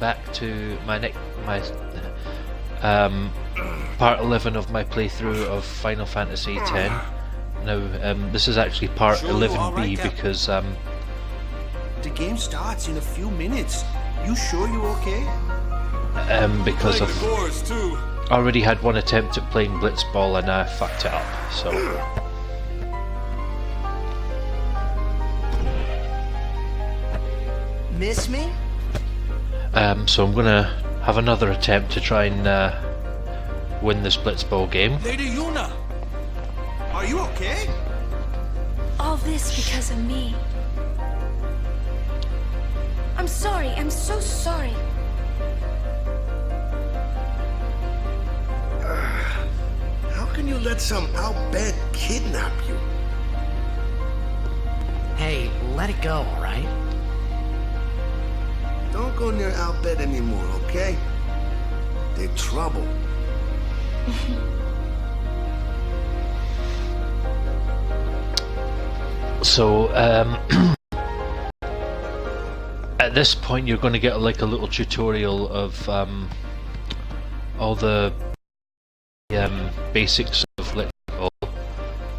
back to my part 11 of my playthrough of Final Fantasy X. Now, this is actually part 11B because the game starts in a few minutes. You sure you're okay? Because I've already had one attempt at playing Blitzball and I fucked it up. So. Miss me? So I'm gonna have another attempt to try and win this Blitzball game. Lady Yuna! Are you okay? All this because of me. I'm sorry, I'm so sorry. How can you let some outbed kidnap you? Hey, let it go, alright? Don't go near outbed anymore, okay? They're trouble. So, at this point you're going to get like a little tutorial of all the basics of Blitzball.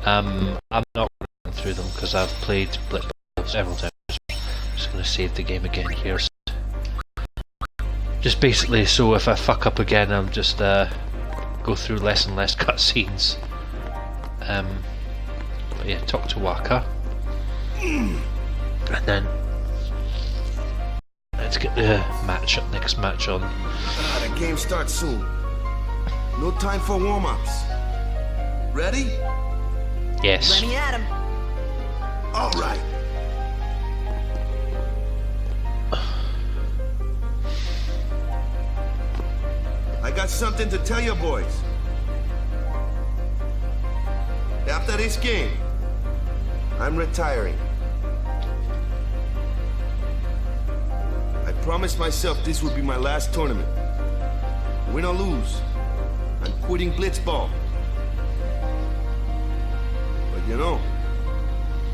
I'm not going through them because I've played Blitzball several times. I'm just going to save the game again here. Just basically so if I fuck up again, I'm just go through less and less cutscenes. But yeah, talk to Waka. And then let's get the next match on. The game starts soon. No time for warm-ups. Ready? Yes. Let me at him. All right. I got something to tell you boys. After this game, I'm retiring. I promised myself this would be my last tournament. Win or lose, I'm quitting Blitzball. But you know,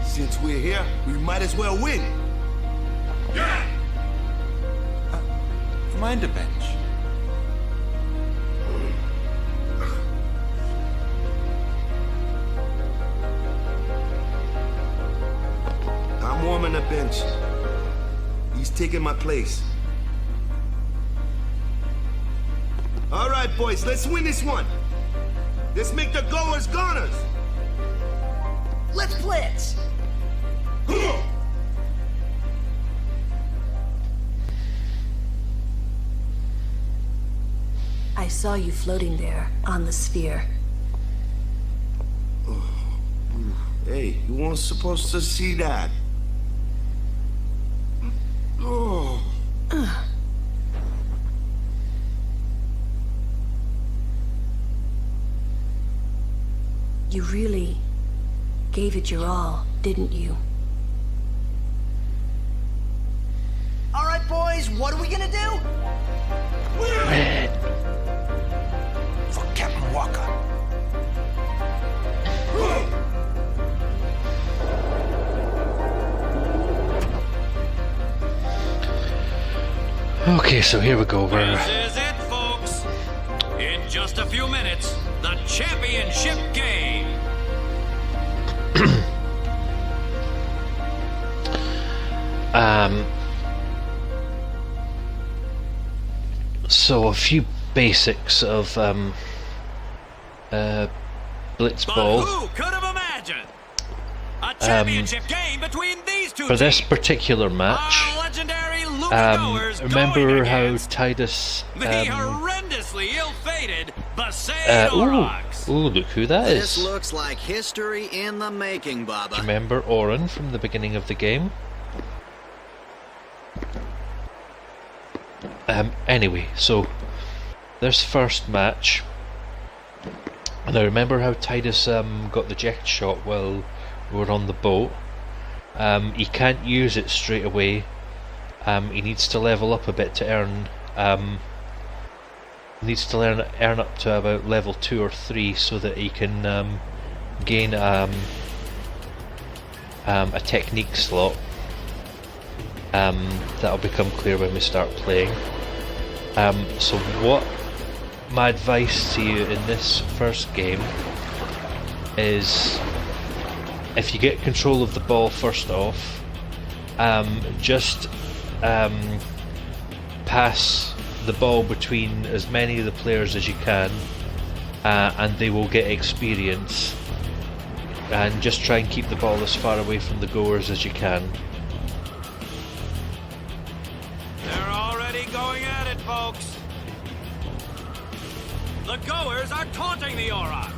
since we're here, we might as well win. Yeah! Mind a bench. I'm warming the bench. He's taking my place. All right, boys, let's win this one. Let's make the goers goners. Let's blitz! I saw you floating there on the sphere. Hey, you weren't supposed to see that. Oh. You really gave it your all, didn't you? All right, boys, what are we gonna do? Red. For Captain Walker. Okay, so here we go. This is it, folks. In just a few minutes, the championship game. So a few basics of Blitzball. But who could have imagined a championship game between these two For this teams? particular match, Our legendary Lugagoers remember going how against Titus the horrendously ill-fated Rocks. ooh, look who that is. This looks like history in the making, Baba. Remember Orin from the beginning of the game? Anyway, so this first match, and I remember how Titus got the jet shot while we were on the boat. He can't use it straight away. He needs to level up a bit to earn. Needs to earn up to about level 2 or 3 so that he can gain a technique slot. That'll become clear when we start playing. So what my advice to you in this first game is, if you get control of the ball first off, just pass the ball between as many of the players as you can, and they will get experience. And just try and keep the ball as far away from the goers as you can. They're already going at it, folks. The goers are taunting the Aura.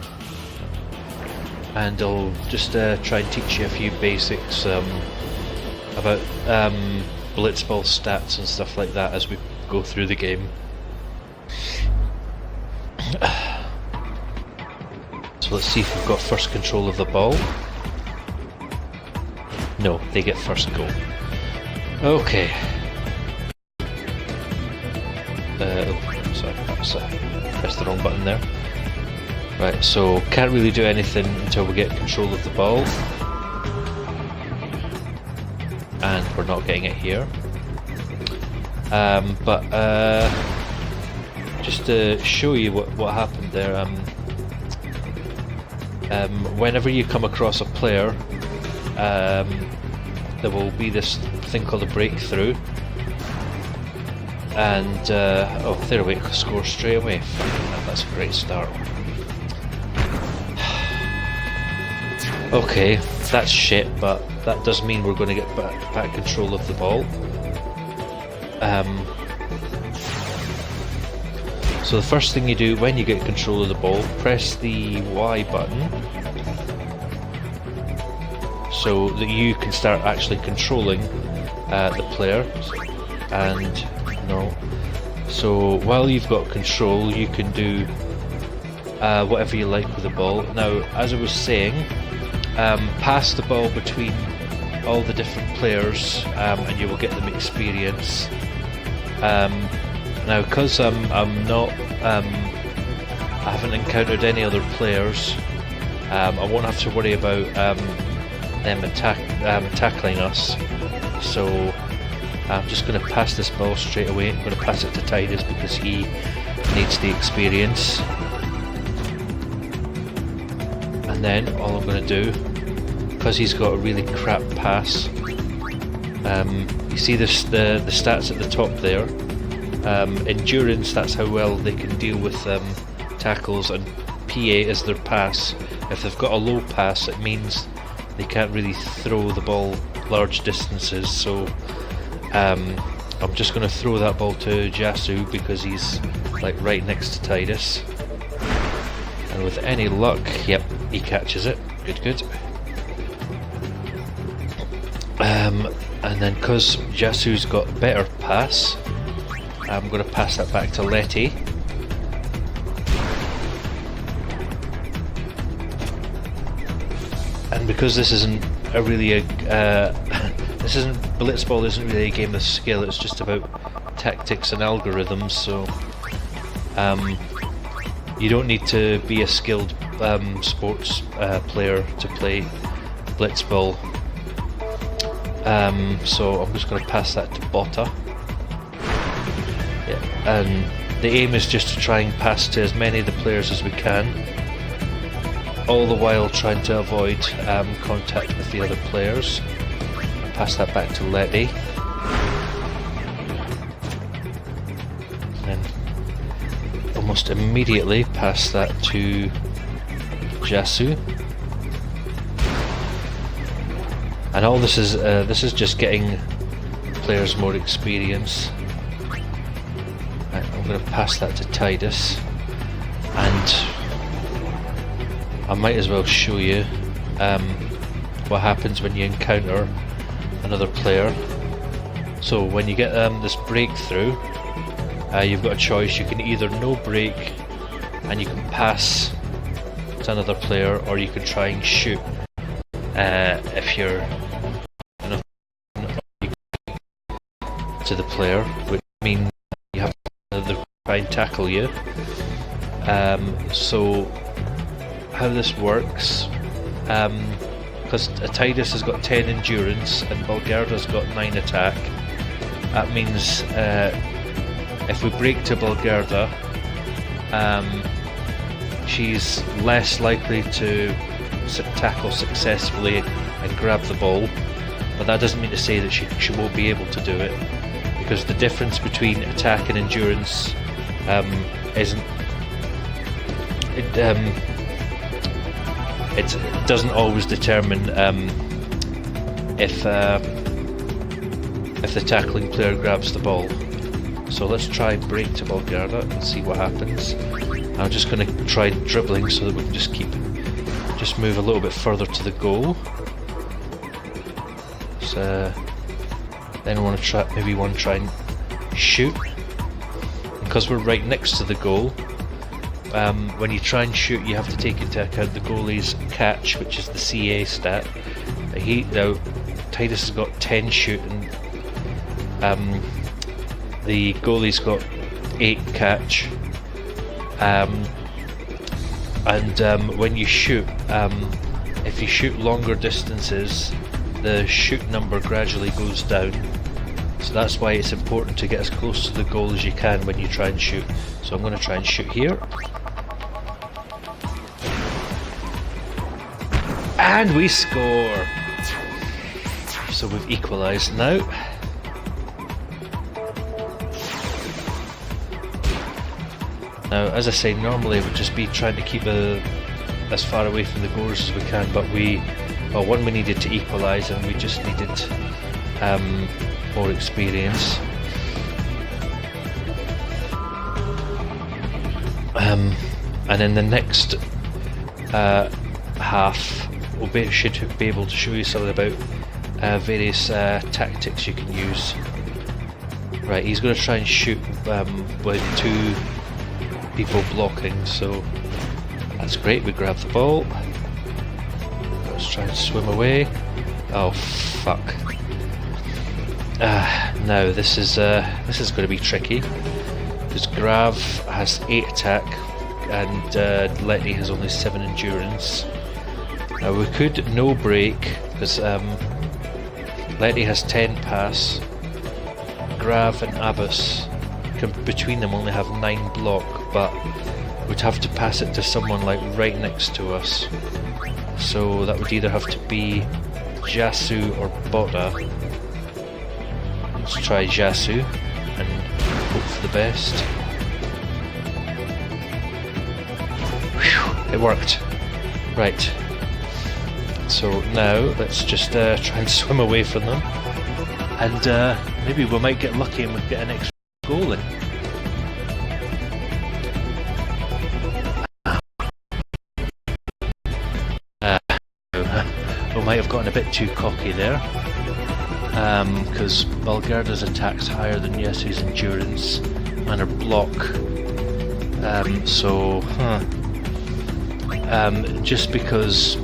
And I'll just try and teach you a few basics about Blitzball stats and stuff like that as we go through the game. So let's see if we've got first control of the ball. No, they get first go. Okay. Sorry, pressed the wrong button there. Right, so can't really do anything until we get control of the ball. And we're not getting it here. Just to show you what happened there, whenever you come across a player, there will be this thing called a breakthrough, and oh, there we go, score straight away. That's a great start. Okay, that's shit, but that does mean we're going to get back control of the ball. So the first thing you do when you get control of the ball, press the Y button so that you can start actually controlling the player. And so while you've got control, you can do whatever you like with the ball. Now, as I was saying, pass the ball between all the different players, and you will get them experience. Now, because I haven't encountered any other players, I won't have to worry about them tackling us. So I'm just going to pass this ball straight away. I'm going to pass it to Titus because he needs the experience. And then all I'm going to do, because he's got a really crap pass, you see the stats at the top there. Endurance, that's how well they can deal with tackles, and PA is their pass. If they've got a low pass, it means they can't really throw the ball large distances. So I'm just going to throw that ball to Jasu because he's like right next to Titus, and with any luck, yep, he catches it. Good. And then because Jasu's got a better pass, I'm going to pass that back to Letty. And because this isn't Blitzball isn't really a game of skill, it's just about tactics and algorithms, so you don't need to be a skilled sports player to play Blitzball. So I'm just going to pass that to Botta. Yeah, and the aim is just to try and pass to as many of the players as we can, all the while trying to avoid contact with the other players. Pass that back to Letty. And almost immediately pass that to Jasu. And all this is just getting players more experience. Right, I'm going to pass that to Titus, and I might as well show you what happens when you encounter another player. So when you get this breakthrough, you've got a choice. You can either no break and you can pass to another player, or you can try and shoot if you're to the player, which means you have to try and tackle you. So how this works, because Titus has got 10 endurance and Bulgarda's got 9 attack, that means if we break to Bulgarda, she's less likely to tackle successfully and grab the ball, but that doesn't mean to say that she won't be able to do it, because the difference between attack and endurance it doesn't always determine if the tackling player grabs the ball. So let's try break to Bulgarda and see what happens. I'm just going to try dribbling so that we can just move a little bit further to the goal. So then we want to try and shoot. Because we're right next to the goal, when you try and shoot, you have to take into account the goalie's catch, which is the CA stat. Titus has got 10 shoot, and the goalie's got 8 catch. When you shoot, if you shoot longer distances, the shoot number gradually goes down. So that's why it's important to get as close to the goal as you can when you try and shoot. So I'm going to try and shoot here. And we score! So we've equalised now. Now, as I say, normally it would just be trying to keep as far away from the goals as we can, but we needed to equalise, and we just needed more experience. And in the next half, should be able to show you something about various tactics you can use. Right, he's going to try and shoot with 2 people blocking, so that's great. We grab the ball. Let's try and swim away. Oh fuck! Now this is going to be tricky, because Grav has 8 attack and Letty has only 7 endurance. Now we could no break, because Letty has 10 pass. Grav and Abbas between them only have 9 block, but we'd have to pass it to someone like right next to us. So that would either have to be Jasu or Botta. Let's try Jasu and hope for the best. Whew, it worked. Right. So now let's just try and swim away from them, and maybe we might get lucky and we'll get an extra goal in. We might have gotten a bit too cocky there, because Bulgarda's attack's higher than Yesu's endurance and her block. Just because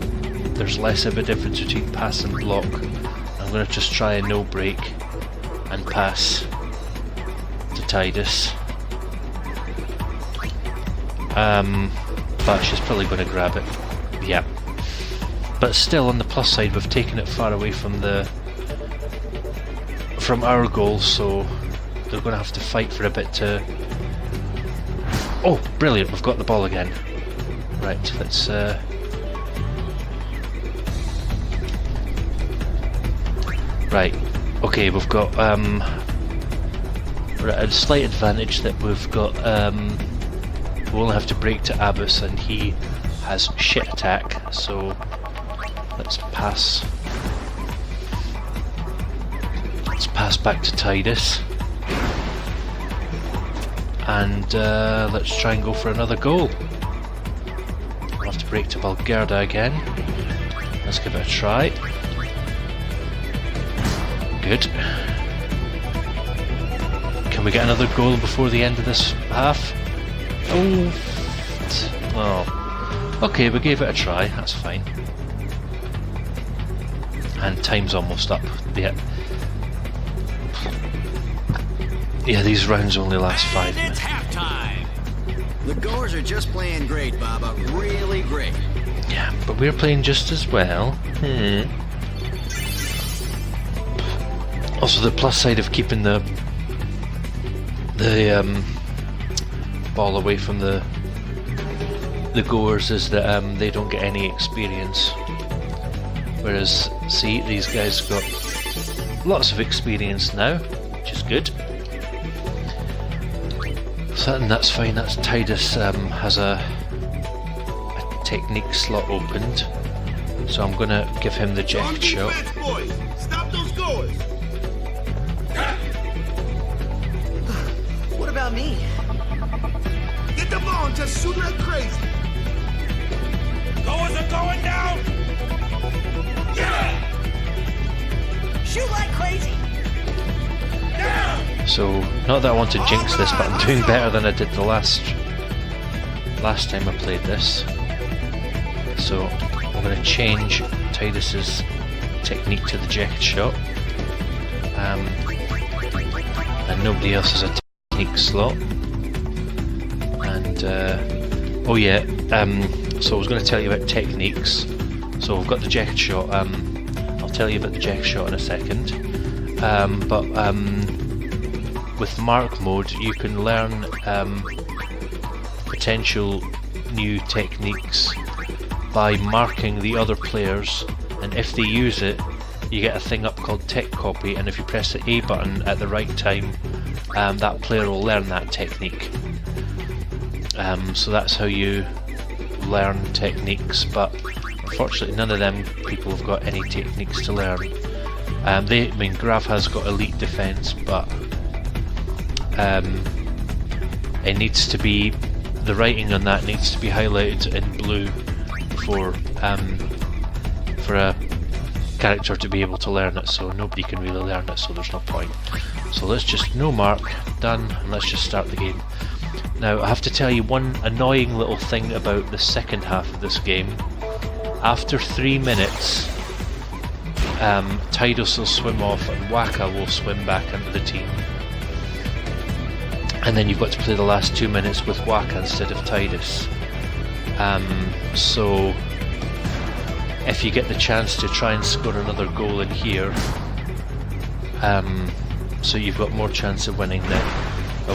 there's less of a difference between pass and block, I'm going to just try a no break and pass to Titus. But she's probably going to grab it. Yeah. But still, on the plus side, we've taken it far away from our goal, so they're going to have to fight for a bit to... Oh, brilliant! We've got the ball again. Right, let's... Right, okay, we've got a slight advantage that we've got... we'll only have to break to Abbas, and he has shit attack, so... Let's pass back to Titus, and let's try and go for another goal. We'll have to break to Bulgarda again. Let's give it a try. Good. Can we get another goal before the end of this half? Oh. Okay, we gave it a try, that's fine. And time's almost up. Yeah, these rounds only last 5 minutes. It's halftime. The goers are just playing great, Baba. Really great. Yeah, but we're playing just as well. Also, the plus side of keeping the the ball away from the goers is that they don't get any experience. Whereas, see, these guys got lots of experience now, which is good. So that's fine. That's Titus has a technique slot opened, so I'm gonna give him the eject shot. Boys, stop those goers. What about me? Get the ball and just shoot like crazy. Goers are going down! Yeah! Shoot like crazy. Down! So, not that I want to jinx this, but I'm doing better than I did the last time I played this. So, I'm going to change Titus's technique to the eject shot. And nobody else has a technique slot. And, oh yeah, so I was going to tell you about techniques. So we've got the eject shot. I'll tell you about the eject shot in a second. But with mark mode, you can learn potential new techniques by marking the other players, and if they use it, you get a thing up called tech copy, and if you press the A button at the right time, that player will learn that technique. So that's how you learn techniques, but unfortunately none of them people have got any techniques to learn. I mean, Grav has got elite defense, but it needs to be, the writing on that needs to be highlighted in blue for a character to be able to learn it, so nobody can really learn it, so there's no point. So let's just no mark, done, and let's just start the game. Now I have to tell you one annoying little thing about the second half of this game. After 3 minutes, Tidus will swim off and Waka will swim back into the team. And then you've got to play the last 2 minutes with Waka instead of Tidus. So if you get the chance to try and score another goal in here, so you've got more chance of winning then.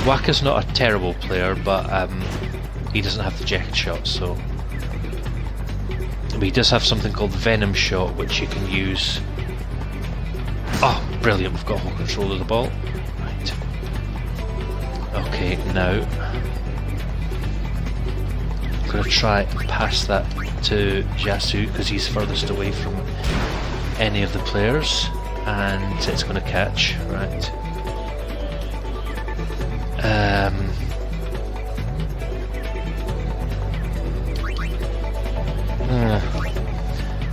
Waka's not a terrible player, but he doesn't have the eject shot, so he does have something called Venom Shot, which you can use. Oh, brilliant, we've got whole control of the ball. Right. Okay, now I'm going to try and pass that to Jasu, because he's furthest away from any of the players, and it's going to catch, right.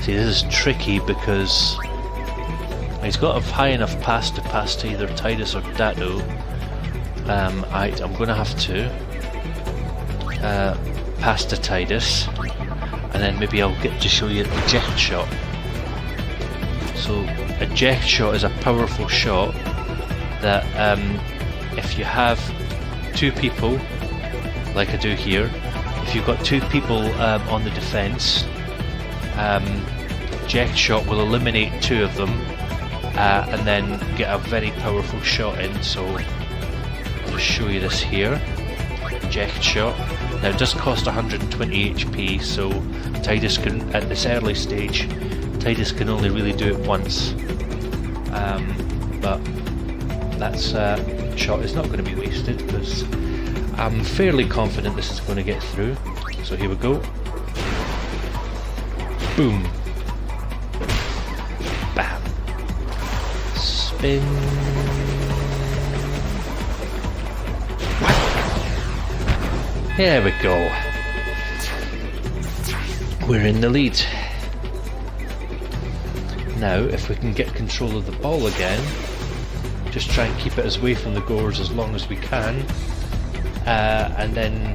See, this is tricky because he's got a high enough pass to either Tidus or Dado. I'm going to have to pass to Tidus, and then maybe I'll get to show you the eject shot. So, eject shot is a powerful shot that if you have 2 people, like I do here, if you've got 2 people on the defence, eject shot will eliminate 2 of them and then get a very powerful shot in. So I'll just show you this here. Eject shot. Now it does cost 120 HP, so Tidus can, at this early stage, Tidus can only really do it once. But that's shot is not going to be wasted, because I'm fairly confident this is going to get through. So here we go. Boom. Bam. Spin. There we go. We're in the lead. Now, if we can get control of the ball again, just try and keep it away from the goers as long as we can, and then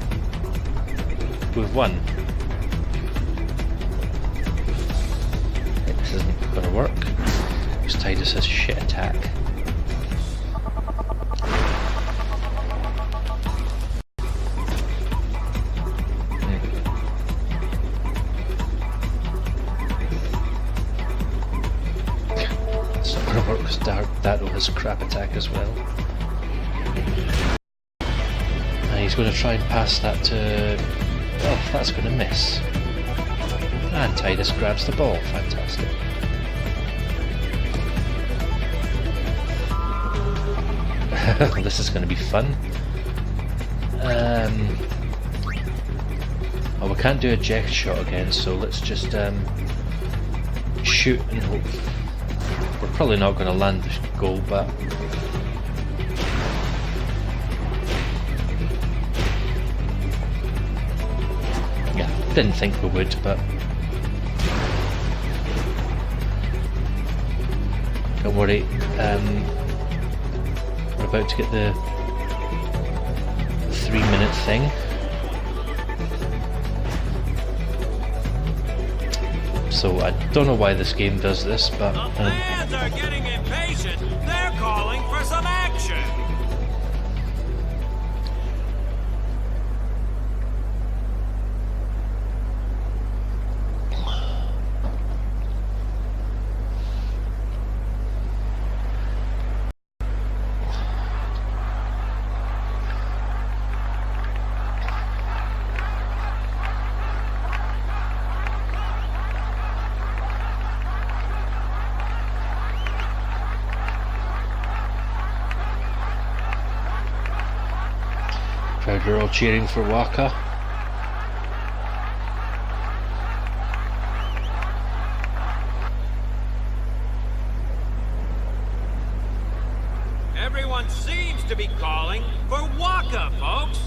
we've won. This isn't going to work because Tidus has shit attack. It's not going to work because Dado has crap attack as well. he's going to try and pass that to... Oh, that's going to miss. And Titus grabs the ball. Fantastic. This is going to be fun. Oh, we can't do a eject shot again, so let's just shoot and hope. We're probably not going to land the goal, but yeah, didn't think we would, but don't worry. We're about to get the 3-minute thing. So I don't know why this game does this, but The fans are getting impatient. They're calling for some action. crowd are all cheering for Waka. Everyone seems to be calling for Waka, folks.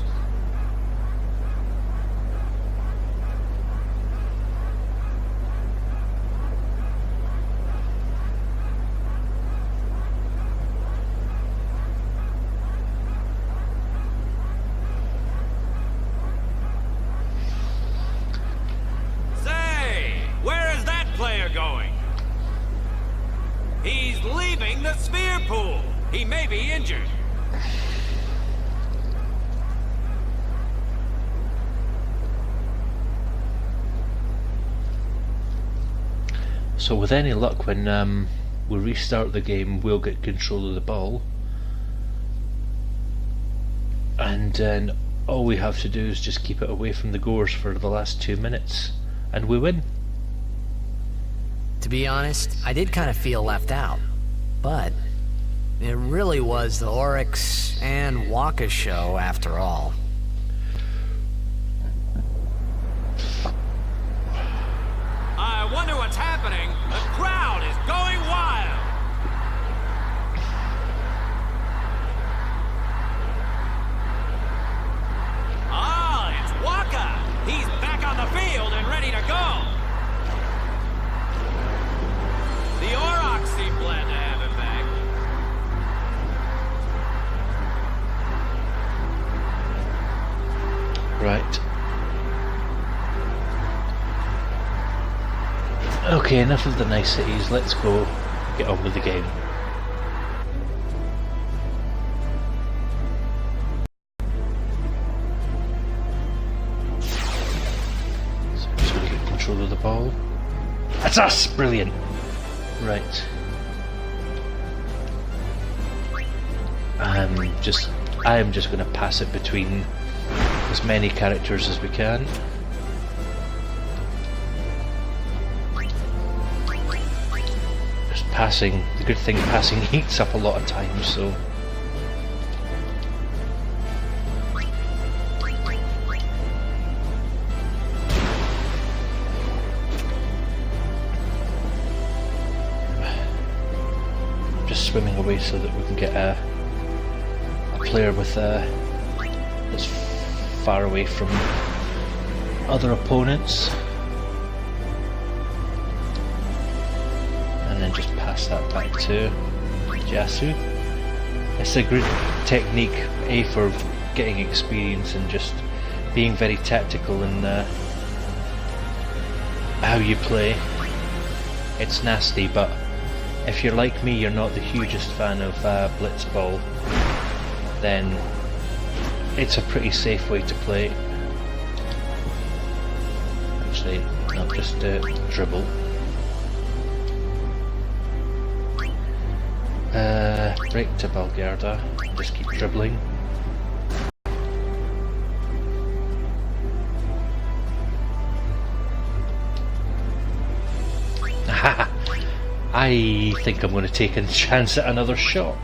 Say, where is that player going? He's leaving the sphere pool. He may be injured. So with any luck, when we restart the game, we'll get control of the ball, and then all we have to do is just keep it away from the goers for the last 2 minutes, and we win. To be honest, I did kind of feel left out, but it really was the Oryx and Waka show after all. I wonder what's happening. The crowd is going wild. Ah, it's Waka. He's back on the field and ready to go. The Aurochs seem glad to have him back. Right. Okay, enough of the niceties, let's go get on with the game. So I'm just going to get control of the ball. That's us! Brilliant! Right. I am just going to pass it between as many characters as we can. Just passing, the good thing passing heats up a lot of time, so I'm just swimming away so that we can get a player with that's far away from other opponents, and then just pass that back to Jasu. It's a good technique, A, for getting experience and just being very tactical in how you play. It's nasty, but if you're like me, you're not the hugest fan of Blitzball, then it's a pretty safe way to play. Actually, not just dribble. Break to Balgarda, just keep dribbling. I think I'm going to take a chance at another shot.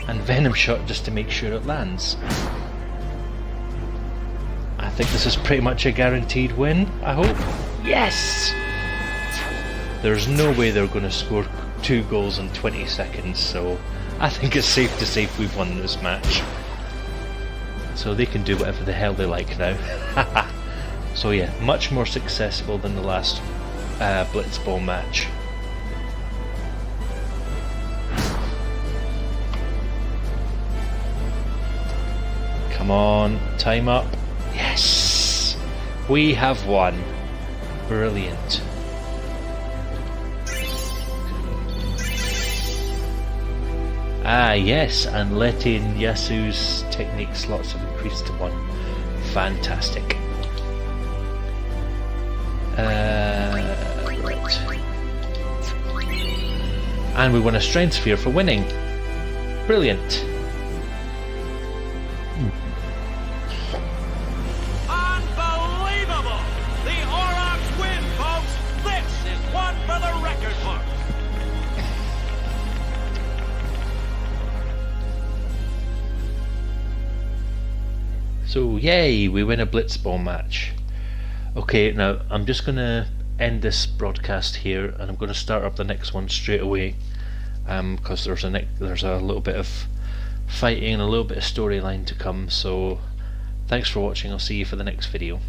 And Venom shot just to make sure it lands. I think this is pretty much a guaranteed win, I hope. Yes! There's no way they're going to score 2 goals in 20 seconds, so I think it's safe to say we've won this match. So they can do whatever the hell they like now. So yeah, much more successful than the last Blitzball match. Come on, time up. Yes! We have won. Brilliant. Ah yes, and letting Yasu's technique slots have increased to 1. Fantastic. Right. And we won a strength sphere for winning. Brilliant. Unbelievable! The Aurochs win, folks! This is one for the record book! So yay, we win a Blitzball match. Okay, now I'm just going to end this broadcast here, and I'm going to start up the next one straight away, because there's a little bit of fighting and a little bit of storyline to come. So thanks for watching. I'll see you for the next video.